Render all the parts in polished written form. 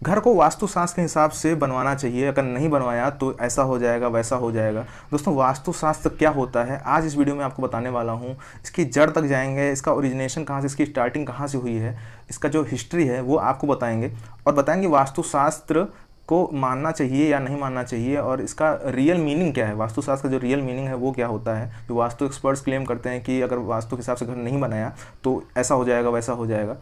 घर को वास्तुशास्त्र के हिसाब से बनवाना चाहिए, अगर नहीं बनवाया तो ऐसा हो जाएगा वैसा हो जाएगा। दोस्तों, वास्तुशास्त्र क्या होता है आज इस वीडियो में आपको बताने वाला हूँ। इसकी जड़ तक जाएंगे, इसका ओरिजिनेशन कहाँ से, इसकी स्टार्टिंग कहाँ से हुई है, इसका जो हिस्ट्री है वो आपको बताएंगे और बताएंगे वास्तुशास्त्र को मानना चाहिए या नहीं मानना चाहिए और इसका रियल मीनिंग क्या है। वास्तुशास्त्र का जो रियल मीनिंग है वो क्या होता है। जो वास्तु एक्सपर्ट्स क्लेम करते हैं कि अगर वास्तु के हिसाब से घर नहीं बनाया तो ऐसा हो जाएगा वैसा हो जाएगा।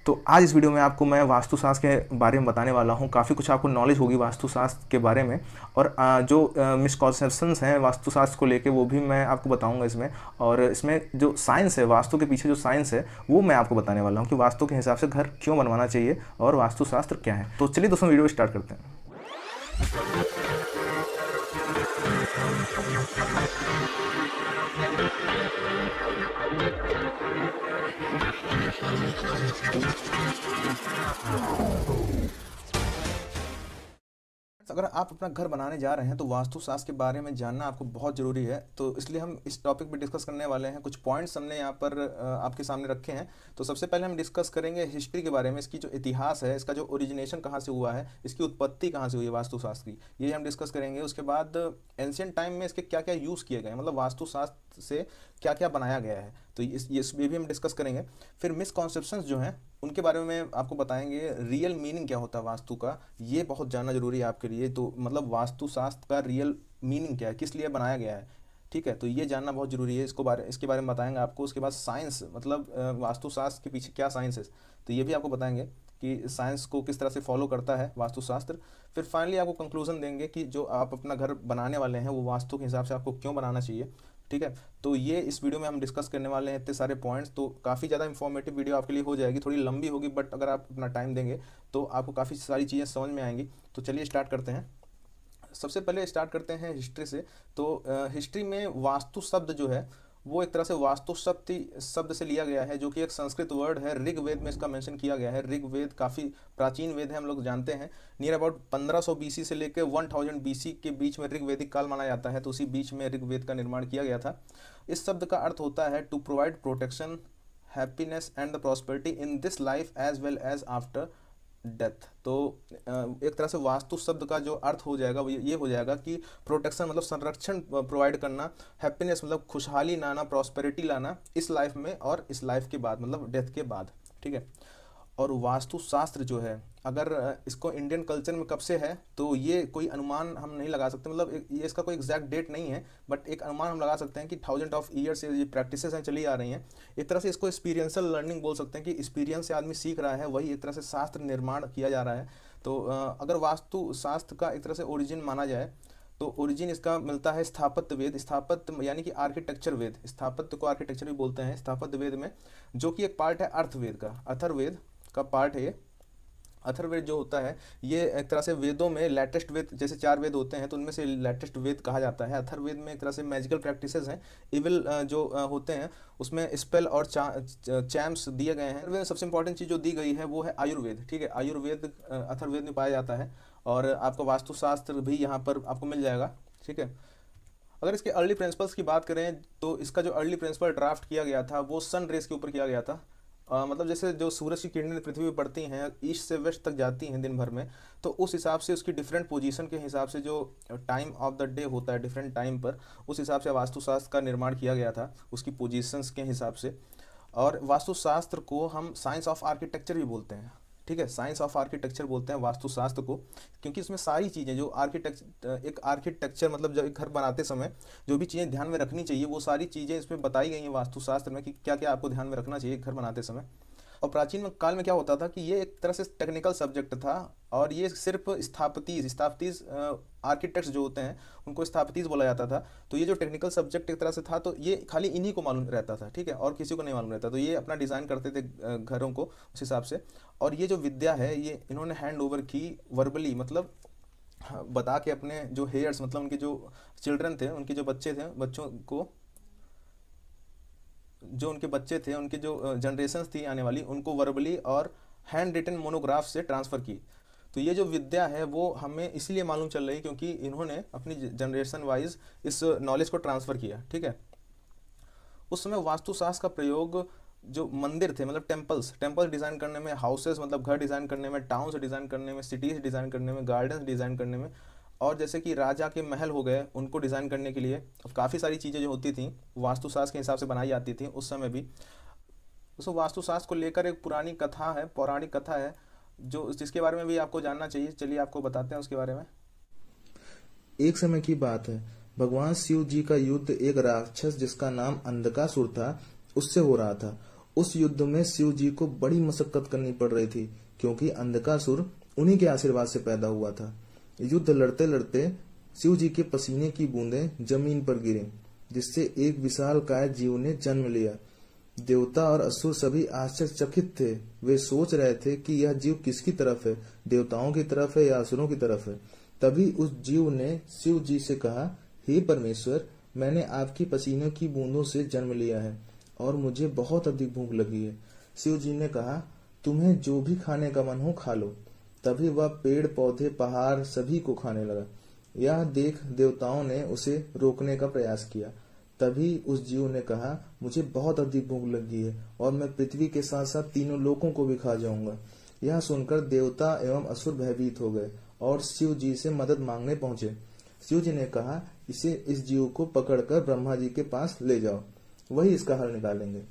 तो आज इस वीडियो में आपको मैं वास्तुशास्त्र के बारे में बताने वाला हूँ। काफ़ी कुछ आपको नॉलेज होगी वास्तुशास्त्र के बारे में और जो मिसकॉन्सेप्शंस हैं वास्तुशास्त्र को लेके वो भी मैं आपको बताऊंगा इसमें। और इसमें जो साइंस है, वास्तु के पीछे जो साइंस है वो मैं आपको बताने वाला हूँ कि वास्तु के हिसाब से घर क्यों बनवाना चाहिए और वास्तुशास्त्र क्या है। तो चलिए दोस्तों, वीडियो स्टार्ट करते हैं। अगर आप अपना घर बनाने जा रहे हैं तो वास्तुशास्त्र के बारे में जानना आपको बहुत ज़रूरी है। तो इसलिए हम इस टॉपिक पे डिस्कस करने वाले हैं। कुछ पॉइंट्स हमने यहाँ पर आपके सामने रखे हैं। तो सबसे पहले हम डिस्कस करेंगे हिस्ट्री के बारे में, इसकी जो इतिहास है, इसका जो ओरिजिनेशन कहाँ से हुआ है, इसकी उत्पत्ति कहाँ से हुई है वास्तुशास्त्र की, ये हम डिस्कस करेंगे। उसके बाद एंशियंट टाइम में इसके क्या क्या यूज़ किए गए हैं, मतलब वास्तुशास्त्र से क्या क्या बनाया गया है, तो ये भी हम डिस्कस करेंगे। फिर मिसकॉन्सेप्शंस जो हैं उनके बारे में आपको बताएंगे। रियल मीनिंग क्या होता है वास्तु का, ये बहुत जानना जरूरी है आपके लिए। तो मतलब वास्तुशास्त्र का रियल मीनिंग क्या है, किस लिए बनाया गया है, ठीक है, तो ये जानना बहुत ज़रूरी है। इसके बारे में बताएंगे आपको। उसके बाद साइंस, मतलब वास्तुशास्त्र के पीछे क्या साइंस है, तो ये भी आपको बताएंगे कि साइंस को किस तरह से फॉलो करता है वास्तुशास्त्र। फिर फाइनली आपको कंक्लूजन देंगे कि जो आप अपना घर बनाने वाले हैं वो वास्तु के हिसाब से आपको क्यों बनाना चाहिए, ठीक है। तो ये इस वीडियो में हम डिस्कस करने वाले हैं इतने सारे पॉइंट्स। तो काफ़ी ज़्यादा इंफॉर्मेटिव वीडियो आपके लिए हो जाएगी, थोड़ी लंबी होगी, बट अगर आप अपना टाइम देंगे तो आपको काफ़ी सारी चीज़ें समझ में आएंगी। तो चलिए स्टार्ट करते हैं। सबसे पहले स्टार्ट करते हैं हिस्ट्री से। तो हिस्ट्री में वास्तु शब्द जो है वो एक तरह से वास्तु शब्द से लिया गया है, जो कि एक संस्कृत वर्ड है। ऋग्वेद में इसका मेंशन किया गया है। ऋग्वेद काफ़ी प्राचीन वेद है, हम लोग जानते हैं। नियर अबाउट 1500 बीसी से लेकर 1000 बीसी के बीच में ऋग्वेदिक काल माना जाता है। तो उसी बीच में ऋग्वेद का निर्माण किया गया था। इस शब्द का अर्थ होता है to provide protection, happiness and the prosperity in this life as well as after death. तो एक तरह से वास्तु शब्द का जो अर्थ हो जाएगा वो ये हो जाएगा कि प्रोटेक्शन मतलब संरक्षण प्रोवाइड करना, हैप्पीनेस मतलब खुशहाली लाना, प्रॉस्पेरिटी लाना इस लाइफ में और इस लाइफ के बाद, मतलब डेथ के बाद, ठीक है। और वास्तुशास्त्र जो है, अगर इसको इंडियन कल्चर में कब से है तो ये कोई अनुमान हम नहीं लगा सकते, मतलब ये इसका कोई एग्जैक्ट डेट नहीं है, बट एक अनुमान हम लगा सकते हैं कि थाउजेंड ऑफ ईयर्स से ये प्रैक्टिसेस हैं चली आ रही हैं। एक तरह से इसको एक्सपीरियंशियल लर्निंग बोल सकते हैं कि एक्सपीरियंस से आदमी सीख रहा है, वही एक तरह से शास्त्र निर्माण किया जा रहा है। तो अगर वास्तु शास्त्र का एक तरह से ओरिजिन माना जाए तो ओरिजिन इसका मिलता है स्थापत्य वेद। स्थापत्य यानी कि आर्किटेक्चर वेद, स्थापत्य को आर्किटेक्चर भी बोलते हैं। स्थापत्य वेद में जो कि एक पार्ट है अर्थवेद का, अथर्ववेद का पार्ट है ये। अथर्ववेद जो होता है ये एक तरह से वेदों में लेटेस्ट वेद, जैसे 4 वेद होते हैं तो उनमें से लेटेस्ट वेद कहा जाता है। अथर्ववेद में एक तरह से मैजिकल प्रैक्टिसेस हैं, इविल जो होते हैं उसमें स्पेल और चैम्स दिए गए हैं। अथर्ववेद में सबसे इंपॉर्टेंट चीज़ जो दी गई है वो है आयुर्वेद, ठीक है। आयुर्वेद अथर्ववेद में पाया जाता है और आपका वास्तुशास्त्र भी यहाँ पर आपको मिल जाएगा, ठीक है। अगर इसके अर्ली प्रिंसिपल्स की बात करें तो इसका जो अर्ली प्रिंसिपल ड्राफ्ट किया गया था वो सन रेस के ऊपर किया गया था। मतलब जैसे जो सूरज की किरणें पृथ्वी पर पड़ती हैं, ईस्ट से वेस्ट तक जाती हैं दिन भर में, तो उस हिसाब से उसकी डिफरेंट पोजीशन के हिसाब से जो टाइम ऑफ द डे होता है डिफरेंट टाइम पर, उस हिसाब से वास्तुशास्त्र का निर्माण किया गया था उसकी पोजीशंस के हिसाब से। और वास्तुशास्त्र को हम साइंस ऑफ आर्किटेक्चर भी बोलते हैं, ठीक है। साइंस ऑफ आर्किटेक्चर बोलते हैं वास्तुशास्त्र को, क्योंकि इसमें सारी चीज़ें जो एक आर्किटेक्चर मतलब जब एक घर बनाते समय जो भी चीज़ें ध्यान में रखनी चाहिए वो सारी चीज़ें इसमें बताई गई हैं वास्तुशास्त्र में कि क्या क्या आपको ध्यान में रखना चाहिए घर बनाते समय। और प्राचीन काल में क्या होता था कि ये एक तरह से टेक्निकल सब्जेक्ट था और ये सिर्फ स्थापतीज आर्किटेक्ट्स जो होते हैं उनको स्थापतीज बोला जाता था। तो ये जो टेक्निकल सब्जेक्ट एक तरह से था तो ये खाली इन्हीं को मालूम रहता था, ठीक है, और किसी को नहीं मालूम रहता। तो ये अपना डिज़ाइन करते थे घरों को उस हिसाब से। और ये जो विद्या है ये इन्होंने हैंड ओवर की वर्बली, मतलब बता के अपने जो हेयर्स, मतलब उनके जो चिल्ड्रन थे, उनके जो बच्चे थे, बच्चों को, जो उनके बच्चे थे, उनके जो जनरेशन्स थी आने वाली, उनको वर्बली और हैंड रिटन मोनोग्राफ से ट्रांसफ़र की। तो ये जो विद्या है वो हमें इसलिए मालूम चल रही क्योंकि इन्होंने अपनी जनरेशन वाइज इस नॉलेज को ट्रांसफ़र किया, ठीक है। उस समय वास्तुशास्त्र का प्रयोग जो मंदिर थे, मतलब टेम्पल्स डिज़ाइन करने में, हाउसेस मतलब घर डिज़ाइन करने में, टाउन्स डिज़ाइन करने में, सिटीज़ डिज़ाइन करने में, गार्डन्स डिज़ाइन करने में, और जैसे कि राजा के महल हो गए उनको डिज़ाइन करने के लिए काफ़ी सारी चीज़ें जो होती थी वास्तुशास्त्र के हिसाब से बनाई जाती थी उस समय भी। दोस्तों वास्तुशास्त्र को लेकर एक पुरानी कथा है, पौराणिक कथा है, जो जिसके बारे में भी आपको जानना चाहिए। चलिए आपको बताते हैं उसके बारे में। एक समय की बात है, भगवान शिव जी का युद्ध एक राक्षस जिसका नाम अंधकासुर था उससे हो रहा था। उस युद्ध में शिव जी को बड़ी मशक्कत करनी पड़ रही थी, क्योंकि अंधकासुर उन्हीं के आशीर्वाद से पैदा हुआ था। युद्ध लड़ते लड़ते शिव जी के पसीने की बूंदें जमीन पर गिरी, जिससे एक विशाल काय जीव ने जन्म लिया। देवता और असुर सभी आश्चर्यचकित थे। वे सोच रहे थे कि यह जीव किसकी तरफ है, देवताओं की तरफ है या असुरों की तरफ है। तभी उस जीव ने शिव जी से कहा, हे परमेश्वर, मैंने आपकी पसीने की बूंदों से जन्म लिया है और मुझे बहुत अधिक भूख लगी है। शिव जी ने कहा, तुम्हें जो भी खाने का मन हो खा लो। तभी वह पेड़ पौधे पहाड़ सभी को खाने लगा। यह देख देवताओं ने उसे रोकने का प्रयास किया। तभी उस जीव ने कहा, मुझे बहुत अधिक भूख लगी है और मैं पृथ्वी के साथ साथ तीनों लोकों को भी खा जाऊंगा। यह सुनकर देवता एवं असुर भयभीत हो गए और शिव जी से मदद मांगने पहुंचे। शिव जी ने कहा, इस जीव को पकड़कर ब्रह्मा जी के पास ले जाओ, वही इसका हल निकालेंगे।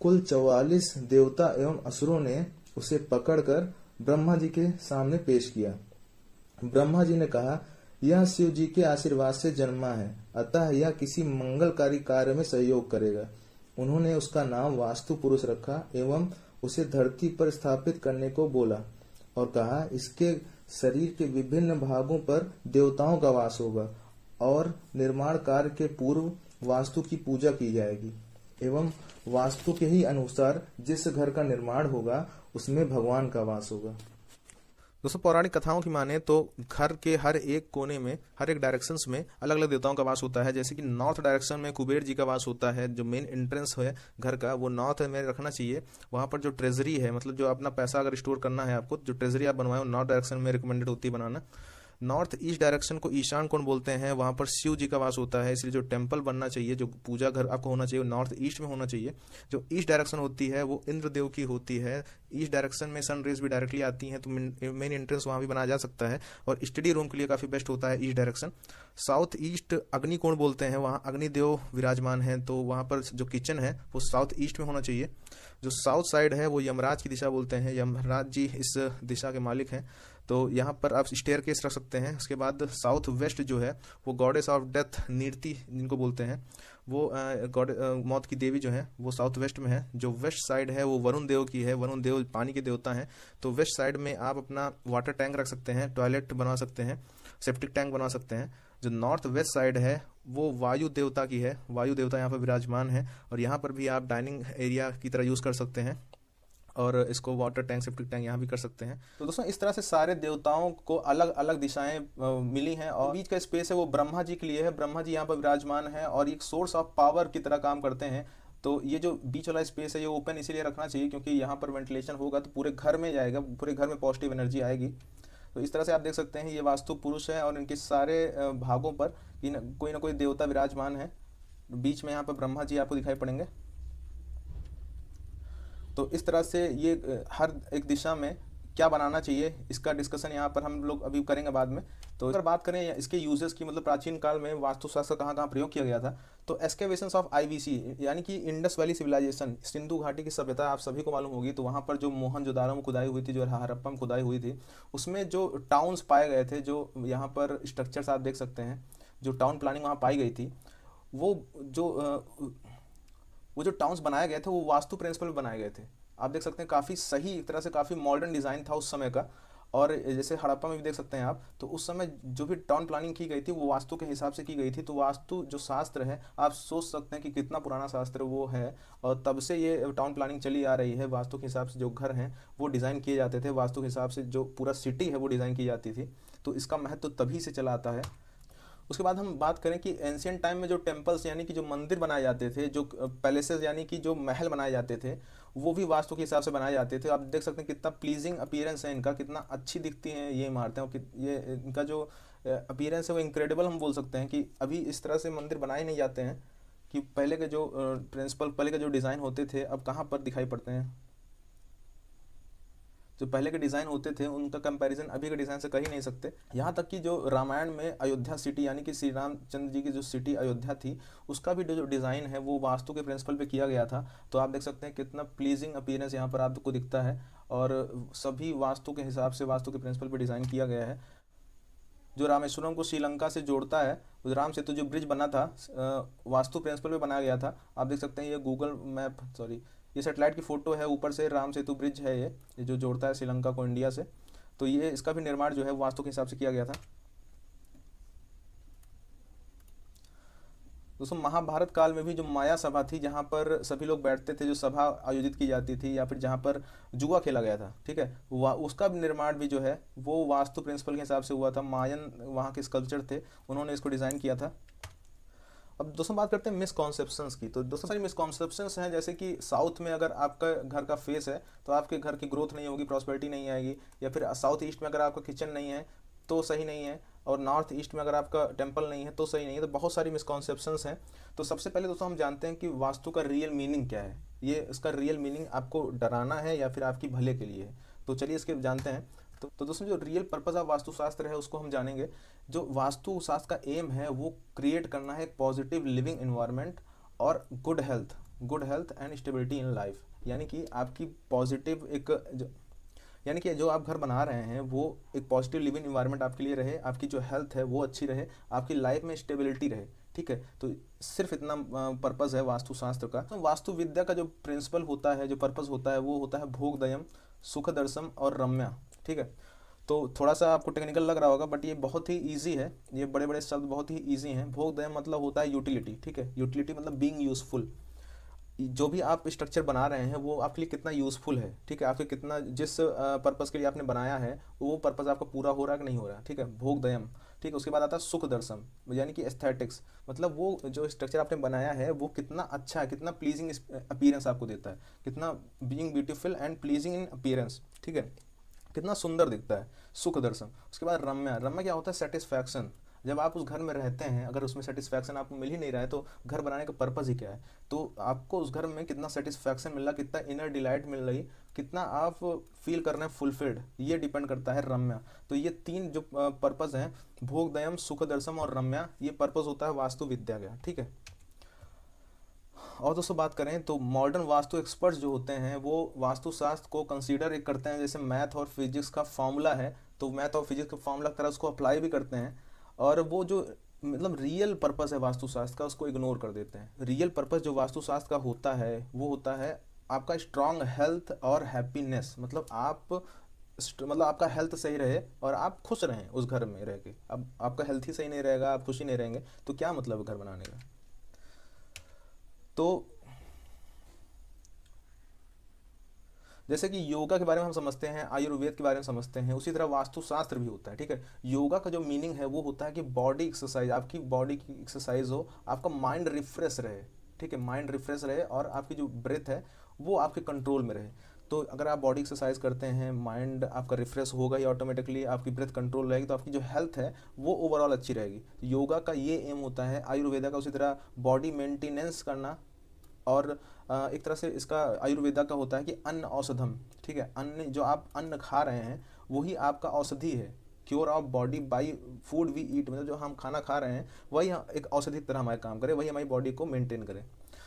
कुल 44 देवता एवं असुरों ने उसे पकड़कर ब्रह्मा जी के सामने पेश किया। ब्रह्मा जी ने कहा, यह शिव जी के आशीर्वाद से जन्मा है, अतः यह किसी मंगलकारी कार्य में सहयोग करेगा। उन्होंने उसका नाम वास्तु पुरुष रखा एवं उसे धरती पर स्थापित करने को बोला और कहा, इसके शरीर के विभिन्न भागों पर देवताओं का वास होगा और निर्माण कार्य के पूर्व वास्तु की पूजा की जाएगी एवं वास्तु के ही अनुसार जिस घर का निर्माण होगा उसमें भगवान का वास होगा। दोस्तों पौराणिक कथाओं की माने तो घर के हर एक कोने में, हर एक डायरेक्शंस में अलग अलग देवताओं का वास होता है। जैसे कि नॉर्थ डायरेक्शन में कुबेर जी का वास होता है, जो मेन एंट्रेंस है घर का वो नॉर्थ में रखना चाहिए। वहाँ पर जो ट्रेजरी है, मतलब जो अपना पैसा अगर स्टोर करना है आपको, जो ट्रेजरी आप बनवाए नॉर्थ डायरेक्शन में रिकमेंडेड होती है बनाना। नॉर्थ ईस्ट डायरेक्शन को ईशान कोण बोलते हैं, वहाँ पर शिव जी का वास होता है, इसलिए जो टेम्पल बनना चाहिए, जो पूजा घर आपको होना चाहिए, नॉर्थ ईस्ट में होना चाहिए। जो ईस्ट डायरेक्शन होती है वो इंद्र देव की होती है। ईस्ट डायरेक्शन में सन रेज भी डायरेक्टली आती हैं, तो मेन एंट्रेंस वहाँ भी बनाया जा सकता है और स्टडी रूम के लिए काफ़ी बेस्ट होता है ईस्ट डायरेक्शन। साउथ ईस्ट अग्नि कोण बोलते हैं, वहाँ अग्निदेव विराजमान हैं, तो वहाँ पर जो किचन है वो साउथ ईस्ट में होना चाहिए। जो साउथ साइड है वो यमराज की दिशा बोलते हैं, यमराज जी इस दिशा के मालिक हैं, तो यहाँ पर आप स्टेयर केस रख सकते हैं। उसके बाद साउथ वेस्ट जो है वो गॉडेस ऑफ डेथ नीरती जिनको बोलते हैं, वो गॉड मौत की देवी जो है वो साउथ वेस्ट में है। जो वेस्ट साइड है वो वरुण देव की है, वरुण देव पानी के देवता हैं, तो वेस्ट साइड में आप अपना वाटर टैंक रख सकते हैं, टॉयलेट बनवा सकते हैं, सेप्टिक टैंक बनवा सकते हैं। जो नॉर्थ वेस्ट साइड है वो वायु देवता की है, वायु देवता यहाँ पर विराजमान है और यहाँ पर भी आप डाइनिंग एरिया की तरह यूज़ कर सकते हैं और इसको वाटर टैंक सेप्टिक टैंक यहाँ भी कर सकते हैं। तो दोस्तों इस तरह से सारे देवताओं को अलग अलग दिशाएं मिली हैं और बीच का स्पेस है वो ब्रह्मा जी के लिए है। ब्रह्मा जी यहाँ पर विराजमान है और एक सोर्स ऑफ पावर की तरह काम करते हैं। तो ये जो बीच वाला स्पेस है ये ओपन इसीलिए रखना चाहिए क्योंकि यहाँ पर वेंटिलेशन होगा तो पूरे घर में जाएगा, पूरे घर में पॉजिटिव एनर्जी आएगी। तो इस तरह से आप देख सकते हैं ये वास्तु पुरुष है और इनके सारे भागों पर कोई ना कोई देवता विराजमान है। बीच में यहाँ पर ब्रह्मा जी आपको दिखाई पड़ेंगे। तो इस तरह से ये हर एक दिशा में क्या बनाना चाहिए इसका डिस्कशन यहाँ पर हम लोग अभी करेंगे बाद में। तो अगर बात करें इसके यूजेस की, मतलब प्राचीन काल में वास्तुशास्त्र कहाँ कहाँ प्रयोग किया गया था, तो एक्सकेवेशंस ऑफ आईवीसी यानी कि इंडस वैली सिविलाइजेशन, सिंधु घाटी की सभ्यता आप सभी को मालूम होगी। तो वहाँ पर जो मोहनजोदाड़ो में खुदाई हुई थी, जो हड़प्पा में खुदाई हुई थी, उसमें जो टाउन्स पाए गए थे, जो यहाँ पर स्ट्रक्चर्स आप देख सकते हैं, जो टाउन प्लानिंग वहाँ पाई गई थी, वो जो टाउन्स बनाए गए थे वो वास्तु प्रिंसिपल में बनाए गए थे। आप देख सकते हैं काफ़ी सही, एक तरह से काफ़ी मॉडर्न डिज़ाइन था उस समय का। और जैसे हड़प्पा में भी देख सकते हैं आप, तो उस समय जो भी टाउन प्लानिंग की गई थी वो वास्तु के हिसाब से की गई थी। तो वास्तु जो शास्त्र है आप सोच सकते हैं कि कितना पुराना शास्त्र वो है और तब से ये टाउन प्लानिंग चली आ रही है। वास्तु के हिसाब से जो घर हैं वो डिज़ाइन किए जाते थे, वास्तु के हिसाब से जो पूरा सिटी है वो डिज़ाइन की जाती थी। तो इसका महत्व तभी से चला आता है। उसके बाद हम बात करें कि एंशियंट टाइम में जो टेम्पल्स यानी कि जो मंदिर बनाए जाते थे, जो पैलेसेस यानी कि जो महल बनाए जाते थे, वो भी वास्तु के हिसाब से बनाए जाते थे। आप देख सकते हैं कितना प्लीजिंग अपीयरेंस है इनका, कितना अच्छी दिखती हैं ये इमारतें और ये इनका जो अपीयरेंस है वो इनक्रेडिबल हम बोल सकते हैं कि अभी इस तरह से मंदिर बनाए नहीं जाते हैं कि पहले के जो प्रिंसिपल, पहले के जो डिज़ाइन होते थे अब कहाँ पर दिखाई पड़ते हैं। जो पहले के डिज़ाइन होते थे उनका कंपैरिजन अभी के डिज़ाइन से कर ही नहीं सकते। यहाँ तक कि जो रामायण में अयोध्या सिटी यानी कि श्री रामचंद्र जी की जो सिटी अयोध्या थी उसका भी जो डिज़ाइन है वो वास्तु के प्रिंसिपल पे किया गया था। तो आप देख सकते हैं कितना प्लीजिंग अपीयरेंस यहाँ पर आपको दिखता है, और सभी वास्तु के हिसाब से, वास्तु के प्रिंसिपल पे डिज़ाइन किया गया है। जो रामेश्वरम को श्रीलंका से जोड़ता है, उस राम सेतु जो ब्रिज बना था वास्तु प्रिंसिपल पे बनाया गया था। आप देख सकते हैं ये गूगल मैप, सॉरी ये सेटेलाइट की फ़ोटो है, ऊपर से राम सेतु ब्रिज है ये जो जोड़ता है श्रीलंका को इंडिया से। तो ये इसका भी निर्माण जो है वास्तु के हिसाब से किया गया था। दोस्तों महाभारत काल में भी जो माया सभा थी जहाँ पर सभी लोग बैठते थे, जो सभा आयोजित की जाती थी या फिर जहाँ पर जुआ खेला गया था, ठीक है, उसका भी निर्माण भी जो है वो वास्तु प्रिंसिपल के हिसाब से हुआ था। मायन वहाँ के स्कल्पचर थे, उन्होंने इसको डिज़ाइन किया था। अब दोस्तों बात करते हैं मिसकॉन्सेप्शंस की। तो दोस्तों सारी मिसकॉन्सेप्शंस हैं, जैसे कि साउथ में अगर आपका घर का फेस है तो आपके घर की ग्रोथ नहीं होगी, प्रॉस्पेरिटी नहीं आएगी, या फिर साउथ ईस्ट में अगर आपका किचन नहीं है तो सही नहीं है, और नॉर्थ ईस्ट में अगर आपका टेम्पल नहीं है तो सही नहीं है। तो बहुत सारी मिसकॉन्सेप्शंस हैं। तो सबसे पहले दोस्तों हम जानते हैं कि वास्तु का रियल मीनिंग क्या है। ये इसका रियल मीनिंग आपको डराना है या फिर आपकी भले के लिए है, तो चलिए इसके जानते हैं। तो दोस्तों जो रियल पर्पज़ ऑफ वास्तुशास्त्र है उसको हम जानेंगे। जो वास्तुशास्त्र का एम है वो क्रिएट करना है एक पॉजिटिव लिविंग एनवायरनमेंट और good health and stability in life. यानी कि आपकी पॉजिटिव यानी कि जो आप घर बना रहे हैं वो एक पॉजिटिव लिविंग एनवायरनमेंट आपके लिए रहे, आपकी जो हेल्थ है वो अच्छी रहे, आपकी लाइफ में स्टेबिलिटी रहे, ठीक है। तो सिर्फ इतना पर्पज़ है वास्तुशास्त्र का। तो वास्तु विद्या का जो प्रिंसिपल होता है, जो पर्पज़ होता है वो होता है भोगदयम, सुखदर्शम और रम्या, ठीक है। तो थोड़ा सा आपको टेक्निकल लग रहा होगा बट ये बहुत ही इजी है, ये बड़े बड़े शब्द बहुत ही इजी हैं। भोगदयम मतलब होता है यूटिलिटी, ठीक है, यूटिलिटी मतलब बीइंग यूजफुल। जो भी आप स्ट्रक्चर बना रहे हैं वो आपके लिए कितना यूज़फुल है, ठीक है, आपके कितना जिस पर्पज़ के लिए आपने बनाया है वो पर्पज़ आपका पूरा हो रहा है कि नहीं हो रहा है, ठीक है, भोगदयम, ठीक है। उसके बाद आता है सुख दर्शन, यानी कि एस्थेटिक्स, मतलब वो जो स्ट्रक्चर आपने बनाया है वो कितना अच्छा है, कितना प्लीजिंग अपीयरेंस आपको देता है, कितना being beautiful and pleasing in appearance, ठीक है, कितना सुंदर दिखता है, सुख दर्शन। उसके बाद रम्या, रम्या क्या होता है, सेटिस्फैक्शन। जब आप उस घर में रहते हैं अगर उसमें सेटिस्फैक्शन आपको मिल ही नहीं रहा है तो घर बनाने का पर्पज़ ही क्या है। तो आपको उस घर में कितना सेटिस्फैक्शन मिल रहा, कितना इनर डिलाइट मिल रही, कितना आप फील कर रहे हैं फुलफिल्ड, ये डिपेंड करता है रम्या। तो ये तीन जो पर्पज़ हैं, भोगदयम, सुख दर्शम और रम्या, ये पर्पज़ होता है वास्तु विद्या का, ठीक है। और दोस्तों बात करें तो मॉडर्न वास्तु एक्सपर्ट्स जो होते हैं वो वास्तुशास्त्र को कंसीडर एक करते हैं जैसे मैथ और फिजिक्स का फॉर्मूला है, तो मैथ और फिजिक्स का फॉर्मूला की तरह उसको अप्लाई भी करते हैं, और वो जो मतलब रियल पर्पस है वास्तुशास्त्र का उसको इग्नोर कर देते हैं। रियल पर्पस जो वास्तुशास्त्र का होता है वो होता है आपका स्ट्रॉन्ग हेल्थ और हैप्पीनेस, मतलब आपका हेल्थ सही रहे और आप खुश रहें उस घर में रह के। अब आपका हेल्थ ही सही नहीं रहेगा, आप खुश ही नहीं रहेंगे, तो क्या मतलब है घर बनाने का। तो जैसे कि योगा के बारे में हम समझते हैं, आयुर्वेद के बारे में समझते हैं, उसी तरह वास्तुशास्त्र भी होता है, ठीक है। योगा का जो मीनिंग है वो होता है कि बॉडी एक्सरसाइज, आपकी बॉडी की एक्सरसाइज हो, आपका माइंड रिफ्रेश रहे, ठीक है, माइंड रिफ्रेश रहे और आपकी जो ब्रेथ है वो आपके कंट्रोल में रहे। तो अगर आप बॉडी एक्सरसाइज करते हैं, माइंड आपका रिफ्रेश होगा ही ऑटोमेटिकली, आपकी ब्रेथ कंट्रोल रहेगी, तो आपकी जो हेल्थ है वो ओवरऑल अच्छी रहेगी। तो योगा का ये एम होता है, आयुर्वेदा का उसी तरह बॉडी मेंटेनेंस करना, और एक तरह से इसका आयुर्वेदा का होता है कि अन्न औषधम, ठीक है, अन्न जो आप अन्न खा रहे हैं वही आपका औषधि है, cure of body by food we eat, मतलब जो हम खाना खा रहे हैं वही एक औषधि की तरह हमारे काम करे, वही हमारी बॉडी को मेंटेन करे।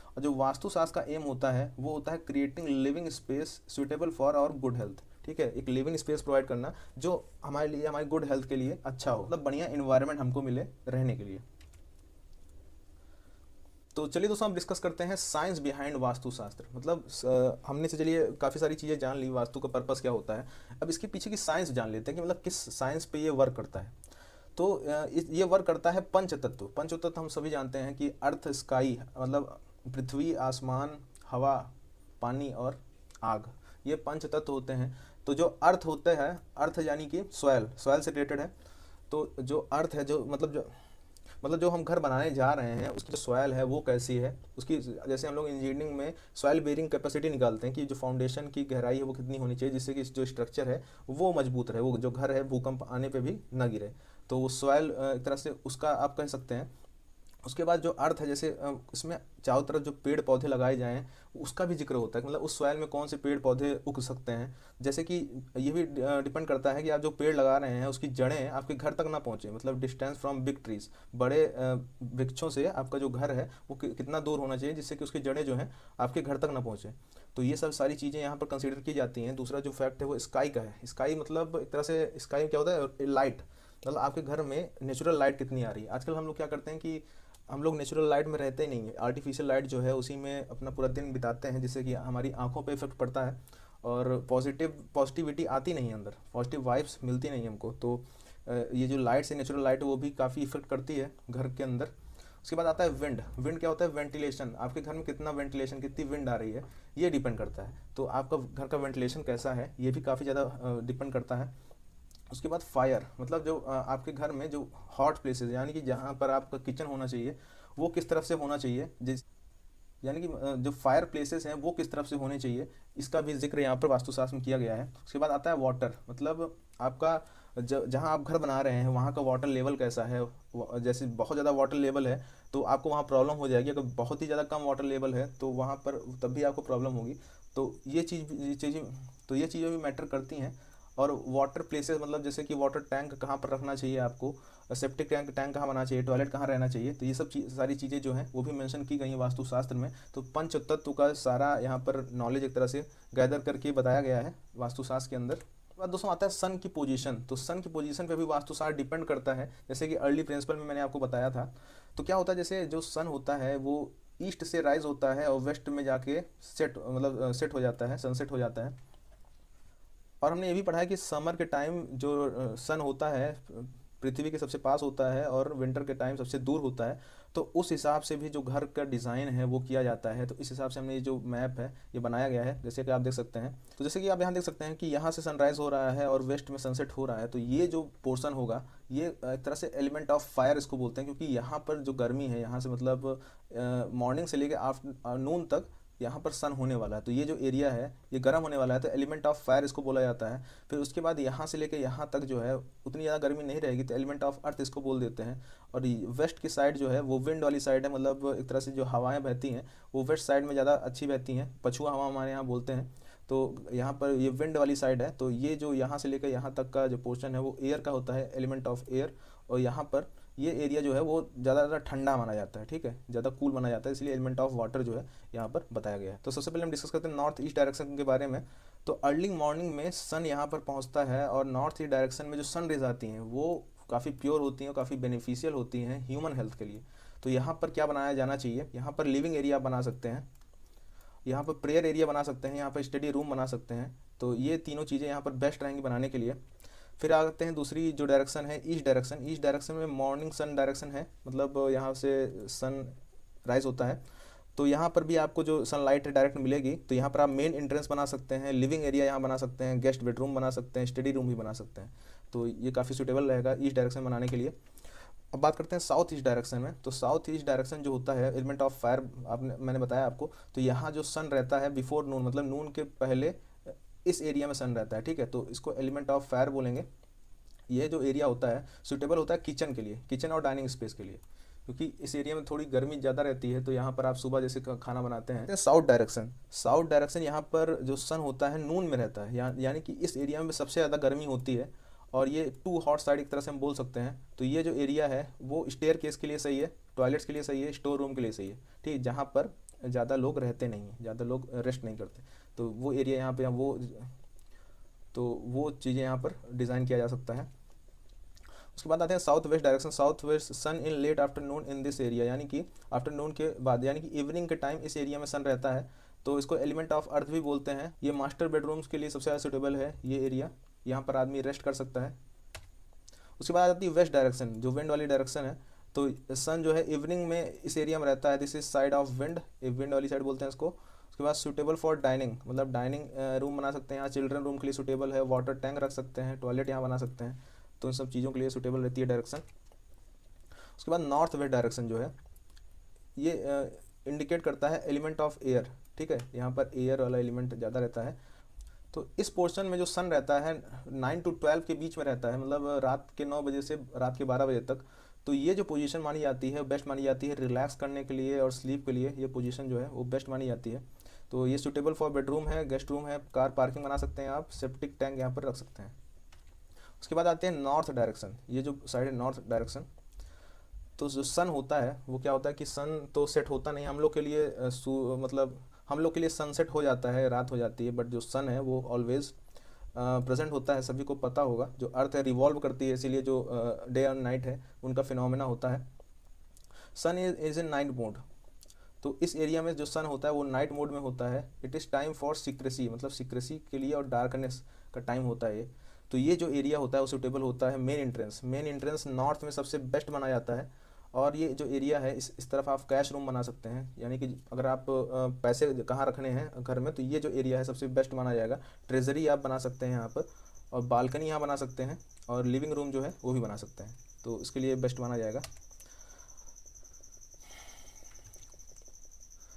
और जो वास्तुशास्त्र का एम होता है वो होता है creating living space suitable for our good health, ठीक है, एक लिविंग स्पेस प्रोवाइड करना जो हमारे लिए, हमारी गुड हेल्थ के लिए अच्छा हो, मतलब बढ़िया इन्वायरमेंट हमको मिले रहने के लिए। तो चलिए दोस्तों हम डिस्कस करते हैं साइंस बिहाइंड वास्तुशास्त्र। मतलब हमने से चलिए काफ़ी सारी चीज़ें जान ली, वास्तु का पर्पस क्या होता है, अब इसके पीछे की साइंस जान लेते हैं कि मतलब किस साइंस पे ये वर्क करता है। तो ये वर्क करता है पंचतत्व। पंचतत्व हम सभी जानते हैं कि अर्थ, स्काई, मतलब पृथ्वी, आसमान, हवा, पानी और आग, ये पंच तत्व होते हैं। तो जो अर्थ होते हैं, अर्थ यानी कि सॉयल से रिलेटेड है। तो जो अर्थ है, जो मतलब जो हम घर बनाने जा रहे हैं उसकी जो सॉयल है वो कैसी है, उसकी जैसे हम लोग इंजीनियरिंग में सॉयल बेरिंग कैपेसिटी निकालते हैं कि जो फाउंडेशन की गहराई है वो कितनी होनी चाहिए जिससे कि जो स्ट्रक्चर है वो मजबूत रहे, वो जो घर है भूकंप आने पे भी ना गिरे। तो वो सॉयल एक तरह से उसका आप कह सकते हैं उसके बाद जो अर्थ है, जैसे इसमें चारों तरफ जो पेड़ पौधे लगाए जाएं उसका भी जिक्र होता है, मतलब उस सॉइल में कौन से पेड़ पौधे उग सकते हैं। जैसे कि ये भी डिपेंड करता है कि आप जो पेड़ लगा रहे हैं उसकी जड़ें आपके घर तक ना पहुंचे, मतलब डिस्टेंस फ्रॉम बिग ट्रीज, बड़े वृक्षों से आपका जो घर है वो कितना दूर होना चाहिए जिससे कि उसकी जड़ें जो हैं आपके घर तक ना पहुंचे। तो ये सब सारी चीज़ें यहाँ पर कंसीडर की जाती हैं। दूसरा जो फैक्ट है वो स्काई का है। स्काई मतलब एक तरह से स्काई क्या होता है, लाइट, मतलब आपके घर में नेचुरल लाइट कितनी आ रही है। आजकल हम लोग क्या करते हैं कि हम लोग नेचुरल लाइट में रहते ही नहीं है, आर्टिफिशियल लाइट जो है उसी में अपना पूरा दिन बिताते हैं, जिससे कि हमारी आंखों पे इफेक्ट पड़ता है और पॉजिटिविटी आती नहीं है, अंदर पॉजिटिव वाइब्स मिलती नहीं हमको। तो ये जो लाइट से नेचुरल लाइट है वो भी काफ़ी इफेक्ट करती है घर के अंदर। उसके बाद आता है विंड। विंड क्या होता है, वेंटिलेशन, आपके घर में कितना वेंटिलेशन, कितनी विंड आ रही है ये डिपेंड करता है। तो आपका घर का वेंटिलेशन कैसा है ये भी काफ़ी ज़्यादा डिपेंड करता है। उसके बाद फायर, मतलब जो आपके घर में जो हॉट प्लेसेस, यानी कि जहाँ पर आपका किचन होना चाहिए वो किस तरफ से होना चाहिए, जिस यानी कि जो फायर प्लेसेस हैं वो किस तरफ से होने चाहिए, इसका भी जिक्र यहाँ पर वास्तुशास्त्र में किया गया है। उसके बाद आता है वाटर, मतलब आपका जहाँ आप घर बना रहे हैं वहाँ का वाटर लेवल कैसा है। जैसे बहुत ज़्यादा वाटर लेवल है तो आपको वहाँ प्रॉब्लम हो जाएगी, अगर बहुत ही ज़्यादा कम वाटर लेवल है तो वहाँ पर तब भी आपको प्रॉब्लम होगी। तो ये चीज़ें भी मैटर करती हैं। और वाटर प्लेसेस, मतलब जैसे कि वाटर टैंक कहाँ पर रखना चाहिए आपको, सेप्टिक टैंक टैंक कहाँ बनाना चाहिए, टॉयलेट कहाँ रहना चाहिए, तो ये सब सारी चीज़ें जो हैं वो भी मेंशन की गई हैं वास्तुशास्त्र में। तो पंच तत्व का सारा यहाँ पर नॉलेज एक तरह से गैदर करके बताया गया है वास्तुशास्त्र के अंदर। बाद दोस्तों आता है सन की पोजीशन। तो सन की पोजीशन पे भी वास्तुशास्त्र डिपेंड करता है, जैसे कि अर्ली प्रिंसिपल में मैंने आपको बताया था। तो क्या होता है, जैसे जो सन होता है वो ईस्ट से राइज होता है और वेस्ट में जाके सेट हो जाता है, सनसेट हो जाता है। और हमने ये भी पढ़ा है कि समर के टाइम जो सन होता है पृथ्वी के सबसे पास होता है और विंटर के टाइम सबसे दूर होता है। तो उस हिसाब से भी जो घर का डिज़ाइन है वो किया जाता है। तो इस हिसाब से हमने ये जो मैप है ये बनाया गया है, जैसे कि आप देख सकते हैं। तो जैसे कि आप यहाँ देख सकते हैं कि यहाँ से सनराइज़ हो रहा है और वेस्ट में सनसेट हो रहा है। तो ये जो पोर्शन होगा ये एक तरह से एलिमेंट ऑफ फायर इसको बोलते हैं, क्योंकि यहाँ पर जो गर्मी है यहाँ से मतलब मॉर्निंग से लेकर आफ्टरनून तक यहाँ पर सन होने वाला है। तो ये जो एरिया है ये गर्म होने वाला है, तो एलिमेंट ऑफ फायर इसको बोला जाता है। फिर उसके बाद यहाँ से लेके यहाँ तक जो है उतनी ज़्यादा गर्मी नहीं रहेगी, तो एलिमेंट ऑफ अर्थ इसको बोल देते हैं। और वेस्ट की साइड जो है वो विंड वाली साइड है, मतलब एक तरह से जो हवाएं बहती हैं वो वेस्ट साइड में ज़्यादा अच्छी बहती हैं, पछुआ हवा हमारे यहाँ बोलते हैं। तो यहाँ पर ये विंड वाली साइड है। तो ये जो यहाँ से लेकर यहाँ तक का जो पोर्शन है वो एयर का होता है, एलिमेंट ऑफ एयर। और यहाँ पर ये एरिया जो है वो ज़्यादा ठंडा माना जाता है, ठीक है, ज़्यादा कूल माना जाता है, इसलिए एलिमेंट ऑफ वाटर जो है यहाँ पर बताया गया है। तो सबसे पहले हम डिस्कस करते हैं नॉर्थ ईस्ट डायरेक्शन के बारे में। तो अर्ली मॉर्निंग में सन यहाँ पर पहुँचता है और नॉर्थ ईस्ट डायरेक्शन में जो सन रेज आती हैं वो काफ़ी प्योर होती हैं और काफ़ी बेनिफिशियल होती हैं ह्यूमन हेल्थ के लिए। तो यहाँ पर क्या बनाया जाना चाहिए, यहाँ पर लिविंग एरिया बना सकते हैं, यहाँ पर प्रेयर एरिया बना सकते हैं, यहाँ पर स्टडी रूम बना सकते हैं। तो ये तीनों चीज़ें यहाँ पर बेस्ट रहेंगी बनाने के लिए। फिर आते हैं दूसरी जो डायरेक्शन है ईस्ट डायरेक्शन। ईस्ट डायरेक्शन में मॉर्निंग सन डायरेक्शन है, मतलब यहाँ से सन राइज होता है। तो यहाँ पर भी आपको जो सनलाइट डायरेक्ट मिलेगी। तो यहाँ पर आप मेन एंट्रेंस बना सकते हैं, लिविंग एरिया यहाँ बना सकते हैं, गेस्ट बेडरूम बना सकते हैं, स्टडी रूम भी बना सकते हैं। तो ये काफ़ी सूटेबल रहेगा ईस्ट डायरेक्शन बनाने के लिए। अब बात करते हैं साउथ ईस्ट डायरेक्शन में। तो साउथ ईस्ट डायरेक्शन जो होता है एलिमेंट ऑफ फायर, मैंने बताया आपको। तो यहाँ जो सन रहता है बिफोर नून, मतलब नून के पहले इस एरिया में सन रहता है, ठीक है। तो इसको एलिमेंट ऑफ फायर बोलेंगे। ये जो एरिया होता है सूटेबल होता है किचन के लिए, किचन और डाइनिंग स्पेस के लिए, क्योंकि इस एरिया में थोड़ी गर्मी ज़्यादा रहती है। तो यहाँ पर आप सुबह जैसे खाना बनाते हैं। साउथ डायरेक्शन, साउथ डायरेक्शन यहाँ पर जो सन होता है नून में रहता है, यानी कि इस एरिया में सबसे ज़्यादा गर्मी होती है और ये टू हॉट साइड एक तरह से हम बोल सकते हैं। तो ये जो एरिया है वो स्टेयर केस के लिए सही है, टॉयलेट्स के लिए सही है, स्टोर रूम के लिए सही है, ठीक है, जहाँ पर ज़्यादा लोग रहते नहीं हैं, ज़्यादा लोग रेस्ट नहीं करते। तो वो एरिया यहाँ पे वो चीज़ें यहाँ पर डिज़ाइन किया जा सकता है। उसके बाद आते हैं south west direction. South west sun in late afternoon in this area, यानी कि आफ्टरनून के बाद यानी कि इवनिंग के टाइम इस एरिया में सन रहता है। तो इसको एलिमेंट ऑफ अर्थ भी बोलते हैं। ये मास्टर बेडरूम्स के लिए सबसे ज़्यादा सूटेबल है ये एरिया, यहाँ पर आदमी रेस्ट कर सकता है। उसके बाद आती है वेस्ट डायरेक्शन, जो विंड वाली डायरेक्शन है। तो सन जो है इवनिंग में इस एरिया में रहता है, this is side of wind, wind वाली साइड बोलते हैं इसको। उसके बाद सूटेबल फॉर डाइनिंग, मतलब डाइनिंग रूम बना सकते हैं यहाँ, चिल्ड्रन रूम के लिए सूटेबल है, वाटर टैंक रख सकते हैं, टॉयलेट यहाँ बना सकते हैं। तो इन सब चीज़ों के लिए सूटेबल रहती है डायरेक्शन। उसके बाद नॉर्थ वेस्ट डायरेक्शन जो है ये इंडिकेट करता है एलिमेंट ऑफ एयर, ठीक है, यहाँ पर एयर वाला एलिमेंट ज़्यादा रहता है। तो इस पोर्शन में जो सन रहता है 9 to 12 के बीच में रहता है, मतलब रात के 9 बजे से रात के 12 बजे तक। तो ये जो पोजीशन मानी जाती है बेस्ट मानी जाती है रिलैक्स करने के लिए और स्लीप के लिए, ये पोजीशन जो है वो बेस्ट मानी जाती है। तो ये सूटेबल फॉर बेडरूम है, गेस्ट रूम है, कार पार्किंग बना सकते हैं आप, सेप्टिक टैंक यहाँ पर रख सकते हैं। उसके बाद आते हैं नॉर्थ डायरेक्शन, ये जो साइड है नॉर्थ डायरेक्शन। तो जो सन होता है वो क्या होता है कि सन तो सेट होता नहीं हम लोग के लिए, मतलब हम लोग के लिए सनसेट हो जाता है, रात हो जाती है, बट जो सन है वो ऑलवेज प्रेजेंट होता है। सभी को पता होगा जो अर्थ है रिवॉल्व करती है, इसीलिए जो डे और नाइट है उनका फिनोमेना होता है। सन इज इन नाइट मोड, तो इस एरिया में जो सन होता है वो नाइट मोड में होता है। It is time for secrecy, मतलब सीक्रेसी के लिए और डार्कनेस का टाइम होता है ये। तो ये जो एरिया होता है वो सूटेबल होता है main entrance. Main entrance north में सबसे बेस्ट माना जाता है। और ये जो एरिया है इस तरफ आप कैश रूम बना सकते हैं, यानी कि अगर आप पैसे कहाँ रखने हैं घर में, तो ये जो एरिया है सबसे बेस्ट माना जाएगा। ट्रेजरी आप बना सकते हैं यहाँ पर, और बालकनी यहाँ बना सकते हैं, और लिविंग रूम जो है वो भी बना सकते हैं, तो इसके लिए बेस्ट माना जाएगा।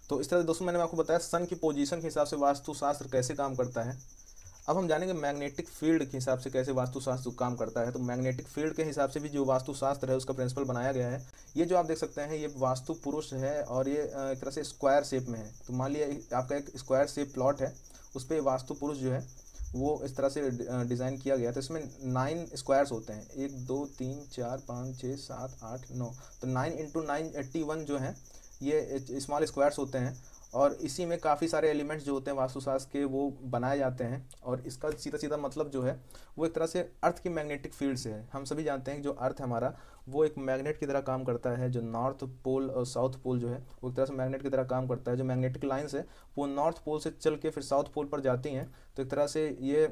तो इस तरह दोस्तों मैंने आपको बताया सन की पोजीशन के हिसाब से वास्तुशास्त्र कैसे काम करता है। अब हम जानेंगे मैग्नेटिक फील्ड के हिसाब से कैसे वास्तुशास्त्र काम करता है। तो मैग्नेटिक फील्ड के हिसाब से भी जो वास्तुशास्त्र है उसका प्रिंसिपल बनाया गया है। ये जो आप देख सकते हैं ये वास्तु पुरुष है, और ये एक तरह से स्क्वायर शेप में है। तो मान लिया आपका एक स्क्वायर शेप प्लॉट है, उस पर वास्तु पुरुष जो है वो इस तरह से डिज़ाइन किया गया। तो इसमें 9 स्क्वायर्स होते हैं, 1 2 3 4 5 6 7 8 9, तो 9 × 9 81 जो है ये स्मॉल स्क्वायर्स होते हैं। और इसी में काफ़ी सारे एलिमेंट्स जो होते हैं वास्तुशास्त्र के वो बनाए जाते हैं। और इसका सीधा सीधा मतलब जो है वो एक तरह से अर्थ की मैग्नेटिक फील्ड से है। हम सभी जानते हैं कि जो अर्थ है हमारा वो एक मैग्नेट की तरह काम करता है। जो नॉर्थ पोल और साउथ पोल जो है वो एक तरह से मैग्नेट की तरह काम करता है। जो मैग्नेटिक लाइन्स है वो नॉर्थ पोल से चल के फिर साउथ पोल पर जाती हैं। तो एक तरह से ये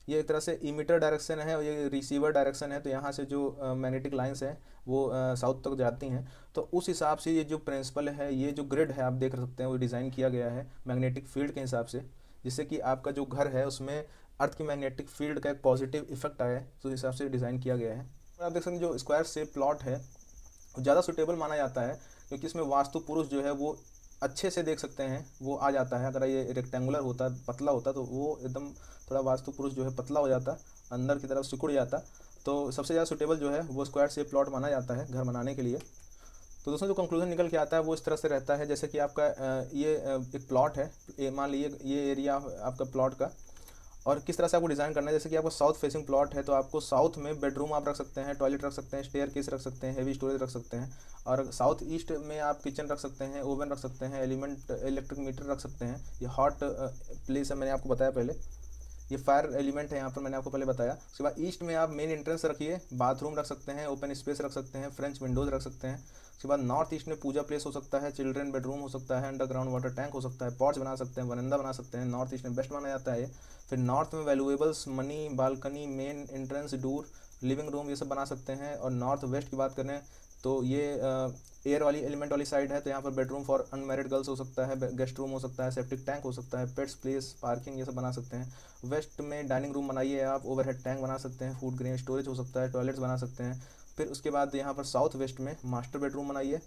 एक तरह से इमीटर डायरेक्शन है और ये रिसीवर डायरेक्शन है। तो यहाँ से जो मैग्नेटिक लाइंस हैं वो साउथ तक जाती हैं। तो उस हिसाब से ये जो प्रिंसिपल है, ये जो ग्रिड है आप देख सकते हैं वो डिज़ाइन किया गया है मैग्नेटिक फील्ड के हिसाब से, जिससे कि आपका जो घर है उसमें अर्थ की मैग्नेटिक फील्ड का एक पॉजिटिव इफेक्ट आए, तो उस हिसाब से डिज़ाइन किया गया है। और आप देख सकते हैं जो स्क्वायर शेप प्लॉट है वो ज़्यादा सुटेबल माना जाता है, क्योंकि इसमें वास्तु पुरुष जो है वो अच्छे से देख सकते हैं वो आ जाता है। अगर ये रेक्टेंगुलर होता, पतला होता, तो वो एकदम थोड़ा वास्तु पुरुष जो है पतला हो जाता, अंदर की तरफ सिकुड़ जाता। तो सबसे ज़्यादा सुटेबल जो है वो स्क्वायर शेप प्लॉट माना जाता है घर बनाने के लिए। तो दोस्तों जो कंक्लूजन निकल के आता है वो इस तरह से रहता है, जैसे कि आपका ये एक प्लॉट है, मान लीजिए ये एरिया आपका प्लॉट का, और किस तरह से आपको डिज़ाइन करना है। जैसे कि आपको साउथ फेसिंग प्लॉट है तो आपको साउथ में बेडरूम आप रख सकते हैं, टॉयलेट रख सकते हैं, स्टेयर केस रख सकते हैं, हेवी स्टोरेज रख सकते हैं। और साउथ ईस्ट में आप किचन रख सकते हैं, ओवन रख सकते हैं, एलिमेंट इलेक्ट्रिक मीटर रख सकते हैं। ये हॉट प्लेस है, मैंने आपको बताया पहले। ये फायर एलिमेंट है यहाँ पर, मैंने आपको पहले बताया। उसके बाद ईस्ट में आप मेन एंट्रेंस रखिए, बाथरूम रख सकते हैं, ओपन स्पेस रख सकते हैं, फ्रेंच विंडोज़ रख सकते हैं। उसके बाद नॉर्थ ईस्ट में पूजा प्लेस हो सकता है, चिल्ड्रन बेडरूम हो सकता है, अंडरग्राउंड वाटर टैंक हो सकता है, पॉट्स बना सकते हैं, वरांडा बना सकते हैं। नॉर्थ ईस्ट में बेस्ट माना जाता है। फिर नॉर्थ में valuables, money, balcony, main entrance, door, living room, ये सब बना सकते हैं। और नॉर्थ वेस्ट की बात करें तो ये एयर वाली एलिमेंट वाली साइड है, तो यहाँ पर बेडरूम फॉर अनमैरिड गर्ल्स हो सकता है, गेस्ट रूम हो सकता है, सेप्टिक टैंक हो सकता है, पेट्स प्लेस, पार्किंग, ये सब बना सकते हैं। वेस्ट में डाइनिंग रूम बनाइए आप, ओवरहेड टैंक बना सकते हैं, फूड ग्रेन स्टोरेज हो सकता है, टॉयलेट्स बना सकते हैं। फिर उसके बाद यहाँ पर साउथ वेस्ट में मास्टर बेडरूम बनाइए,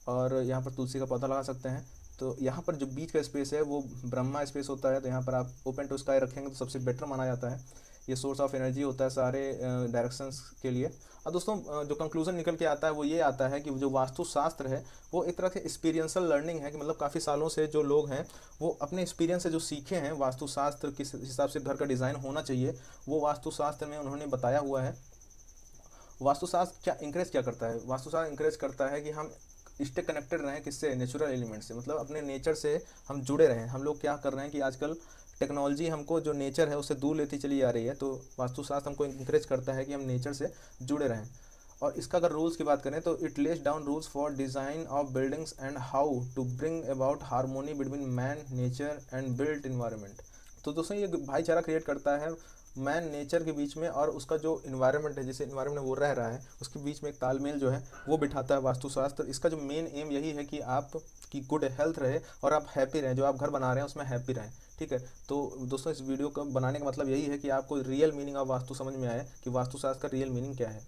और यहाँ पर तुलसी का पौधा लगा सकते हैं। तो यहाँ पर जो बीच का स्पेस है वो ब्रह्मा स्पेस होता है, तो यहाँ पर आप ओपन टू स्काई रखेंगे तो सबसे बेटर माना जाता है। ये सोर्स ऑफ एनर्जी होता है सारे डायरेक्शंस के लिए। और दोस्तों जो कंक्लूजन निकल के आता है वो ये आता है कि जो वास्तुशास्त्र है वो एक तरह से एक्सपीरियंशियल लर्निंग है, कि मतलब काफ़ी सालों से जो लोग हैं वो अपने एक्सपीरियंस से जो सीखे हैं वास्तुशास्त्र किस हिसाब से घर का डिज़ाइन होना चाहिए, वो वास्तुशास्त्र में उन्होंने बताया हुआ है। वास्तुशास्त्र क्या इंकरेज क्या करता है? वास्तुशास्त्र इंकरेज करता है कि हम स्टे कनेक्टेड रहें, किससे? नेचुरल एलिमेंट से, मतलब अपने नेचर से हम जुड़े रहें। हम लोग क्या कर रहे हैं कि आजकल टेक्नोलॉजी हमको जो नेचर है उससे दूर लेती चली जा रही है, तो वास्तुशास्त्र हमको इंकरेज करता है कि हम नेचर से जुड़े रहें। और इसका अगर रूल्स की बात करें तो it lays down rules for design of buildings and how to bring about harmony between man, nature and built environment. तो दोस्तों ये भाईचारा क्रिएट करता है मैन नेचर के बीच में, और उसका जो इन्वायरमेंट है, जिस इन्वायरमेंट में वो रह रहा है, उसके बीच में एक तालमेल जो है वो बिठाता है वास्तुशास्त्र। इसका जो मेन एम यही है कि आप की गुड हेल्थ रहे और आप हैप्पी रहें, जो आप घर बना रहे हैं उसमें हैप्पी रहें। ठीक है, तो दोस्तों इस वीडियो को बनाने का मतलब यही है कि आपको रियल मीनिंग ऑफ वास्तु समझ में आए कि वास्तुशास्त्र का रियल मीनिंग क्या है।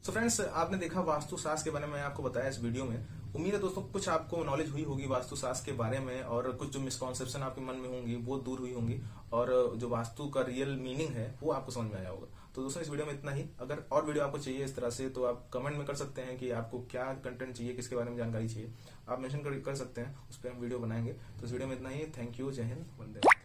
सो फ्रेंड्स, आपने देखा वास्तुशास्त्र के बारे में आपको बताया इस वीडियो में। उम्मीद है दोस्तों कुछ आपको नॉलेज हुई होगी वास्तुशास्त्र के बारे में, और कुछ जो मिसकॉन्सेप्शन आपके मन में होंगी वो दूर हुई होंगी, और जो वास्तु का रियल मीनिंग है वो आपको समझ में आया होगा। तो दोस्तों इस वीडियो में इतना ही। अगर और वीडियो आपको चाहिए इस तरह से तो आप कमेंट में कर सकते हैं कि आपको क्या कंटेंट चाहिए, किसके बारे में जानकारी चाहिए, आप मेंशन कर सकते हैं, उस पर हम वीडियो बनाएंगे। तो इस वीडियो में इतना ही। थैंक यू, जय हिंद, वंदे।